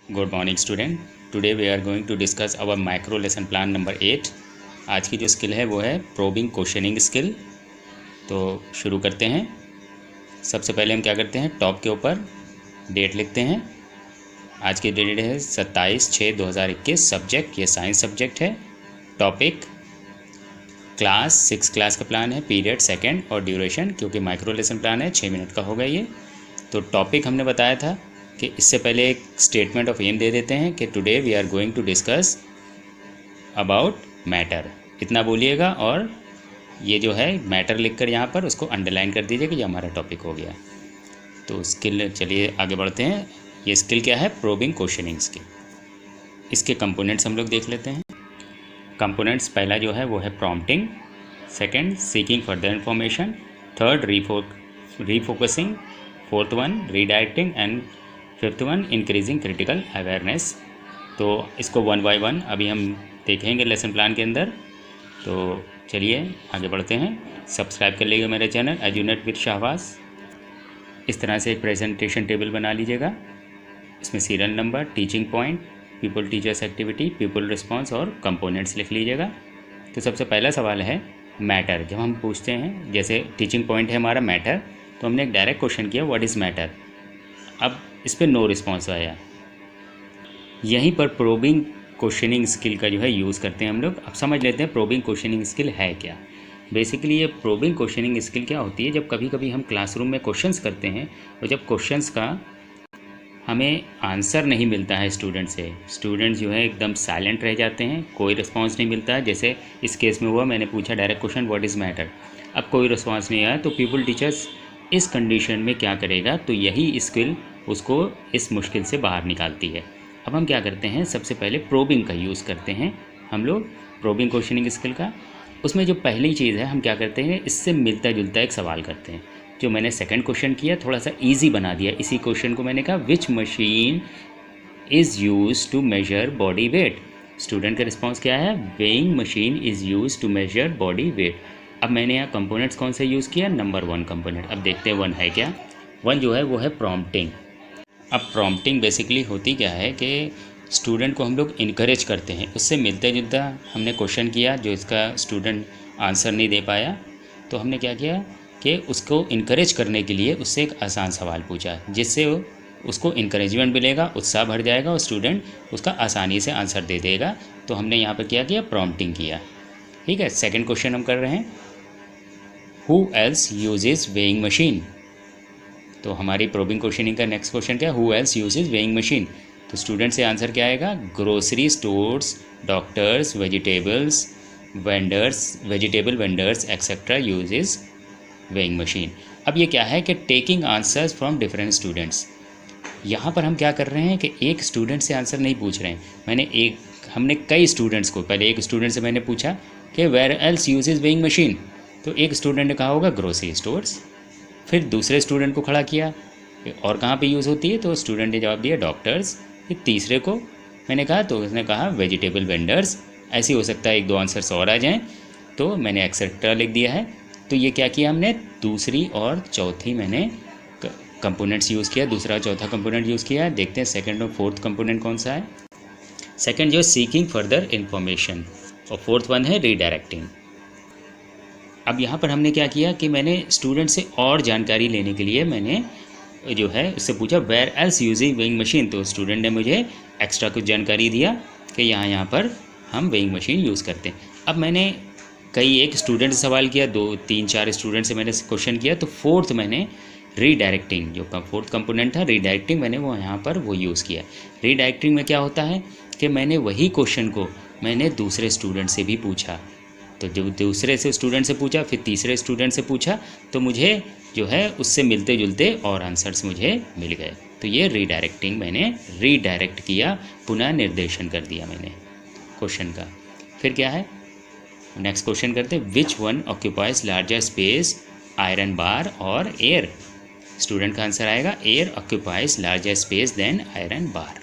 Good morning student. Today we are going to discuss our micro lesson plan number 8। आज की जो skill है वो है प्रोबिंग क्वेश्चनिंग स्किल। तो शुरू करते हैं। सबसे पहले हम क्या करते हैं, टॉप के ऊपर डेट लिखते हैं। आज की डेट है 27/6/2021। सब्जेक्ट ये साइंस सब्जेक्ट है। टॉपिक क्लास 6 क्लास का प्लान है। पीरियड सेकेंड और ड्यूरेशन क्योंकि माइक्रो लेसन प्लान है 6 मिनट का होगा ये। तो टॉपिक हमने बताया था कि इससे पहले एक स्टेटमेंट ऑफ एम दे देते हैं कि today we are going to discuss about matter, इतना बोलिएगा। और ये जो है मैटर लिखकर यहाँ पर उसको अंडरलाइन कर दीजिए कि ये हमारा टॉपिक हो गया। तो स्किल, चलिए आगे बढ़ते हैं। ये स्किल क्या है, प्रोबिंग क्वेश्चनिंग स्किल। इसके कंपोनेंट्स हम लोग देख लेते हैं। कंपोनेंट्स, पहला जो है वो है prompting, second seeking further information, third refocusing, fourth one redirecting and fifth one increasing critical awareness. तो इसको वन बाय वन अभी हम देखेंगे लेसन प्लान के अंदर। तो चलिए आगे बढ़ते हैं। सब्सक्राइब कर लीजिएगा मेरे चैनल एजुनेट विद शाहबाज। इस तरह से एक प्रेजेंटेशन टेबल बना लीजिएगा। इसमें serial number, teaching point, people teachers activity, people response और कंपोनेंट्स लिख लीजिएगा। तो सबसे पहला सवाल है मैटर। जब हम पूछते हैं, जैसे टीचिंग पॉइंट है हमारा मैटर, तो हमने एक डायरेक्ट क्वेश्चन किया व्हाट इज़ मैटर। अब इस पर नो रिस्पॉन्स आया। यहीं पर प्रोबिंग क्वेश्चनिंग स्किल का जो है यूज़ करते हैं हम लोग। अब समझ लेते हैं प्रोबिंग क्वेश्चनिंग स्किल है क्या। बेसिकली ये प्रोबिंग क्वेश्चनिंग स्किल क्या होती है, जब कभी कभी हम क्लासरूम में क्वेश्चंस करते हैं और जब क्वेश्चंस का हमें आंसर नहीं मिलता है स्टूडेंट से, स्टूडेंट जो है एकदम साइलेंट रह जाते हैं, कोई रिस्पॉन्स नहीं मिलता है। जैसे इस केस में हुआ, मैंने पूछा direct question what is matter, अब कोई रिस्पॉन्स नहीं आया। तो पीपल टीचर्स इस कंडीशन में क्या करेगा, तो यही स्किल उसको इस मुश्किल से बाहर निकालती है। अब हम क्या करते हैं, सबसे पहले प्रोबिंग का यूज़ करते हैं हम लोग, प्रोबिंग क्वेश्चनिंग स्किल का। उसमें जो पहली चीज़ है, हम क्या करते हैं, इससे मिलता जुलता एक सवाल करते हैं। जो मैंने सेकंड क्वेश्चन किया थोड़ा सा इजी बना दिया। इसी क्वेश्चन को मैंने कहा which machine is use to measure body weight. Student का रिस्पॉन्स क्या है, weighing machine is use to measure body weight. अब मैंने यहाँ कंपोनेंट्स कौन से यूज़ किया, नंबर 1 कंपोनेंट। अब देखते हैं 1 है क्या। 1 जो है वो है प्रॉम्प्टिंग। अब प्रॉम्प्टिंग बेसिकली होती क्या है कि स्टूडेंट को हम लोग इनकरेज करते हैं। उससे मिलता जुलता हमने क्वेश्चन किया, जो इसका स्टूडेंट आंसर नहीं दे पाया, तो हमने क्या किया कि उसको इनकरेज करने के लिए उससे एक आसान सवाल पूछा, जिससे उसको इनकरेजमेंट मिलेगा, उत्साह भर जाएगा और स्टूडेंट उसका आसानी से आंसर दे देगा। तो हमने यहाँ पर क्या किया, प्रॉम्प्टिंग किया। ठीक है, सेकंड क्वेश्चन हम कर रहे हैं, who else uses weighing machine. तो हमारी प्रोबिंग क्वेश्चनिंग का नेक्स्ट क्वेश्चन क्या, who else uses weighing machine. तो स्टूडेंट से आंसर क्या आएगा, grocery stores, doctors, vegetable vendors etcetera uses weighing machine. अब ये क्या है कि taking answers from different students. यहाँ पर हम क्या कर रहे हैं कि एक स्टूडेंट से आंसर नहीं पूछ रहे हैं। हमने कई स्टूडेंट्स को, पहले एक स्टूडेंट से मैंने पूछा कि where else uses weighing machine, तो एक स्टूडेंट ने कहा होगा ग्रोसरी स्टोर्स। फिर दूसरे स्टूडेंट को खड़ा किया और कहाँ पे यूज़ होती है, तो स्टूडेंट ने जवाब दिया डॉक्टर्स। फिर तीसरे को मैंने कहा तो उसने कहा वेजिटेबल वेंडर्स। ऐसे हो सकता है 1-2 आंसर्स और आ जाएं, तो मैंने एक्सेट्रा लिख दिया है। तो ये क्या किया हमने, दूसरी और चौथी मैंने कंपोनेंट्स यूज़ किया, दूसरा और चौथा कंपोनेंट यूज़ किया। देखते हैं सेकंड और फोर्थ कंपोनेंट कौन सा है। सेकंड जो है सीकिंग फर्दर इन्फॉर्मेशन और फोर्थ वन है रीडायरेक्टिंग। अब यहाँ पर हमने क्या किया कि मैंने स्टूडेंट से और जानकारी लेने के लिए मैंने जो है उससे पूछा where else using weighing machine. तो स्टूडेंट ने मुझे एक्स्ट्रा कुछ जानकारी दिया कि यहाँ पर हम वेइंग मशीन यूज़ करते हैं। अब मैंने एक स्टूडेंट से सवाल किया, 2-3-4 स्टूडेंट से मैंने क्वेश्चन किया। तो फोर्थ मैंने रीडायरेक्टिंग, जो फोर्थ कंपोनेंट था रीडायरेक्टिंग, मैंने वो यहाँ पर वो यूज़ किया। रीडायरेक्टिंग में क्या होता है कि मैंने वही क्वेश्चन को मैंने दूसरे स्टूडेंट से भी पूछा। तो जो दूसरे से स्टूडेंट से पूछा, फिर तीसरे स्टूडेंट से पूछा, तो मुझे जो है उससे मिलते जुलते और आंसर्स मुझे मिल गए। तो ये रीडायरेक्टिंग, मैंने रीडायरेक्ट किया, पुनः निर्देशन कर दिया मैंने क्वेश्चन का। फिर क्या है, नेक्स्ट क्वेश्चन करते, which one occupies larger space, iron bar और एयर। स्टूडेंट का आंसर आएगा air occupies larger space than iron bar.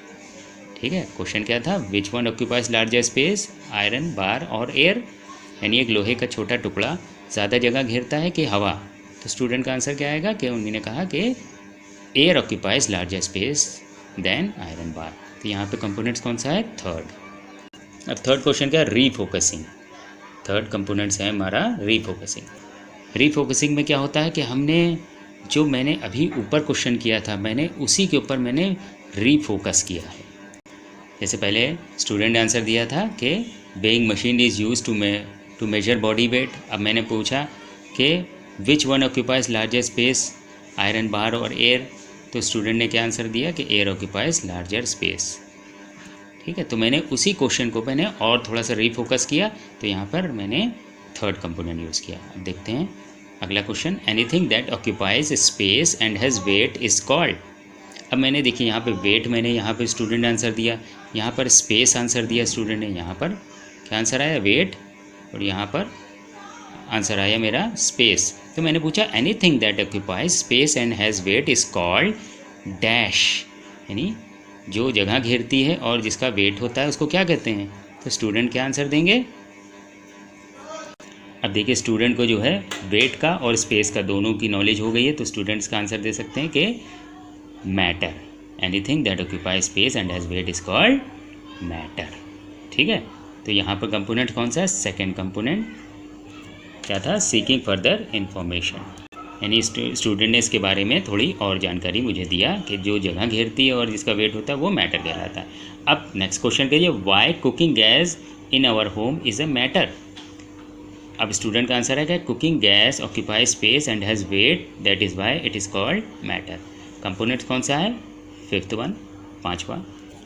ठीक है, क्वेश्चन क्या था, which one occupies larger space, iron bar और एयर। यानी एक लोहे का छोटा टुकड़ा ज़्यादा जगह घेरता है कि हवा। तो स्टूडेंट का आंसर क्या आएगा कि उन्होंने कहा कि air occupies larger space than iron bar. तो यहाँ पे कंपोनेंट्स कौन सा है, थर्ड। अब थर्ड क्वेश्चन क्या है, रीफोकसिंग। थर्ड कंपोनेंट्स है हमारा रीफोकसिंग। रीफोकसिंग में क्या होता है कि हमने जो मैंने अभी ऊपर क्वेश्चन किया था, मैंने उसी के ऊपर मैंने रीफोकस किया है। जैसे पहले स्टूडेंट ने आंसर दिया था कि weighing machine is use to measure body weight. अब मैंने पूछा कि which one occupies larger space, iron bar और एयर। तो स्टूडेंट ने क्या आंसर दिया कि एयर ऑक्यूपाइज लार्जर स्पेस। ठीक है, तो मैंने उसी क्वेश्चन को मैंने और थोड़ा सा रीफोकस किया, तो यहाँ पर मैंने थर्ड कंपोनेंट यूज़ किया। अब देखते हैं अगला question, anything that occupies space and has wait is called. अब मैंने देखिए यहाँ पे वेट मैंने यहाँ पे स्टूडेंट ने आंसर दिया, यहाँ पर स्पेस आंसर दिया स्टूडेंट ने, यहाँ पर क्या आंसर आया, वेट, और यहाँ पर आंसर आया मेरा स्पेस। तो मैंने पूछा anything that occupies space and has wait is called dash, यानी जो जगह घेरती है और जिसका वेट होता है उसको क्या कहते हैं। तो स्टूडेंट क्या आंसर देंगे। अब देखिए स्टूडेंट को जो है वेट का और स्पेस का दोनों की नॉलेज हो गई है, तो स्टूडेंट्स का आंसर दे सकते हैं कि matter. Anything that occupy space and has wait is called matter. ठीक है, तो यहाँ पर कंपोनेंट कौन सा है, सेकेंड कंपोनेंट क्या था, सीकिंग फर्दर इन्फॉर्मेशन, यानी स्टूडेंट ने इसके बारे में थोड़ी और जानकारी मुझे दिया कि जो जगह घेरती है और जिसका वेट होता है वो मैटर कहलाता है। अब नेक्स्ट क्वेश्चन करिए, why cooking gas in our home is a matter. अब स्टूडेंट का आंसर है कि cooking gas occupy space and has weight, that is why it is called matter. Components कौन सा है, फिफ्थ वन, पांचवा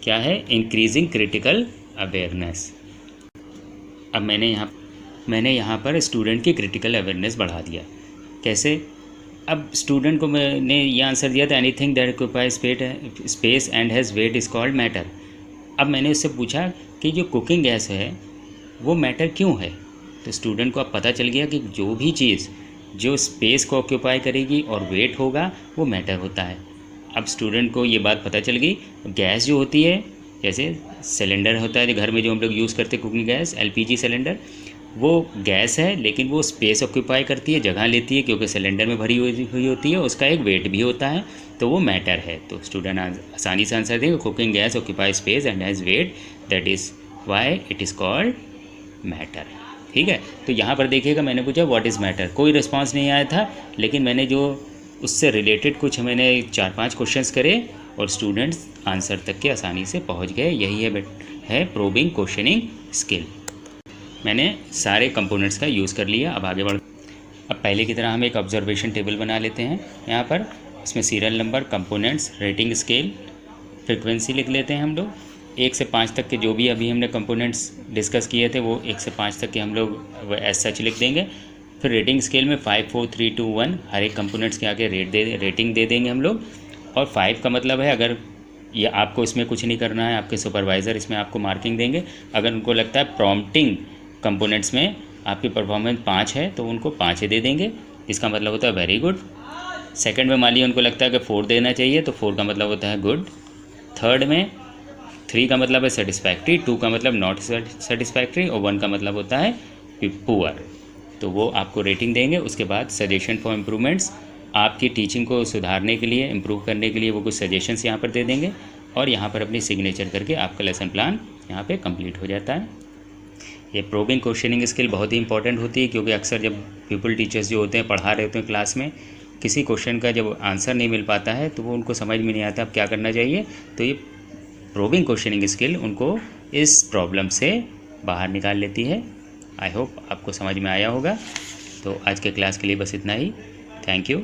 क्या है, इंक्रीजिंग क्रिटिकल अवेयरनेस। अब मैंने यहाँ पर स्टूडेंट की क्रिटिकल अवेयरनेस बढ़ा दिया। कैसे, अब स्टूडेंट को मैंने ये आंसर दिया था anything that occupy space and has wait is called matter. अब मैंने उससे पूछा कि जो कुकिंग गैस है वो मैटर क्यों है। तो स्टूडेंट को अब पता चल गया कि जो भी चीज़ जो स्पेस को ऑक्यूपाई करेगी और वेट होगा वो मैटर होता है। अब स्टूडेंट को ये बात पता चल गई, गैस जो होती है, जैसे सिलेंडर होता है जो घर में जो हम लोग यूज़ करते हैं कुकिंग गैस, एलपीजी सिलेंडर, वो गैस है लेकिन वो स्पेस ऑक्यूपाई करती है, जगह लेती है क्योंकि सिलेंडर में भरी हुई होती है, उसका एक वेट भी होता है, तो वो मैटर है। तो स्टूडेंट आसानी से आंसर देंगे, cooking gas occupy space and has weight, that is why it is called matter. ठीक है, तो यहाँ पर देखिएगा मैंने पूछा व्हाट इज़ मैटर, कोई रिस्पांस नहीं आया था, लेकिन मैंने जो उससे रिलेटेड कुछ मैंने 4-5 क्वेश्चंस करे और स्टूडेंट्स आंसर तक के आसानी से पहुँच गए। यही है प्रोबिंग क्वेश्चनिंग स्किल। मैंने सारे कंपोनेंट्स का यूज़ कर लिया। अब आगे बढ़, अब पहले की तरह हम एक ऑब्जर्वेशन टेबल बना लेते हैं। यहाँ पर इसमें serial number, components, rating scale, frequency लिख लेते हैं हम लोग। 1 से 5 तक के जो भी अभी हमने कंपोनेंट्स डिस्कस किए थे वो 1 से 5 तक के हम लोग एज सच लिख देंगे। फिर रेटिंग स्केल में 5, 4, 3, 2, 1 हर एक कंपोनेंट्स के आगे रेटिंग दे देंगे हम लोग। और 5 का मतलब है अगर ये आपको इसमें कुछ नहीं करना है, आपके सुपरवाइज़र इसमें आपको मार्किंग देंगे। अगर उनको लगता है प्रॉम्प्टिंग कंपोनेंट्स में आपकी परफॉर्मेंस 5 है तो उनको 5 ही दे देंगे, इसका मतलब होता है वेरी गुड। सेकंड में मान लिया उनको लगता है कि 4 देना चाहिए तो 4 का मतलब होता है गुड। थर्ड में 3 का मतलब है सेटिस्फैक्ट्री, 2 का मतलब नॉट सेटिस्फैक्ट्री और 1 का मतलब होता है पुअर। तो वो आपको रेटिंग देंगे। उसके बाद सजेशन फॉर इम्प्रूवमेंट्स, आपकी टीचिंग को सुधारने के लिए, इम्प्रूव करने के लिए वो कुछ सजेशंस यहाँ पर दे देंगे और यहाँ पर अपनी सिग्नेचर करके आपका लेसन प्लान यहाँ पे कंप्लीट हो जाता है। ये प्रोबिंग क्वेश्चनिंग स्किल बहुत ही इंपॉर्टेंट होती है क्योंकि अक्सर जब पीपल टीचर्स जो होते हैं पढ़ा रहे होते हैं क्लास में, किसी क्वेश्चन का जब आंसर नहीं मिल पाता है तो वो उनको समझ में नहीं आता अब क्या करना चाहिए। तो ये प्रोबिंग क्वेश्चनिंग स्किल उनको इस प्रॉब्लम से बाहर निकाल लेती है। आई होप आपको समझ में आया होगा। तो आज के क्लास के लिए बस इतना ही। Thank you.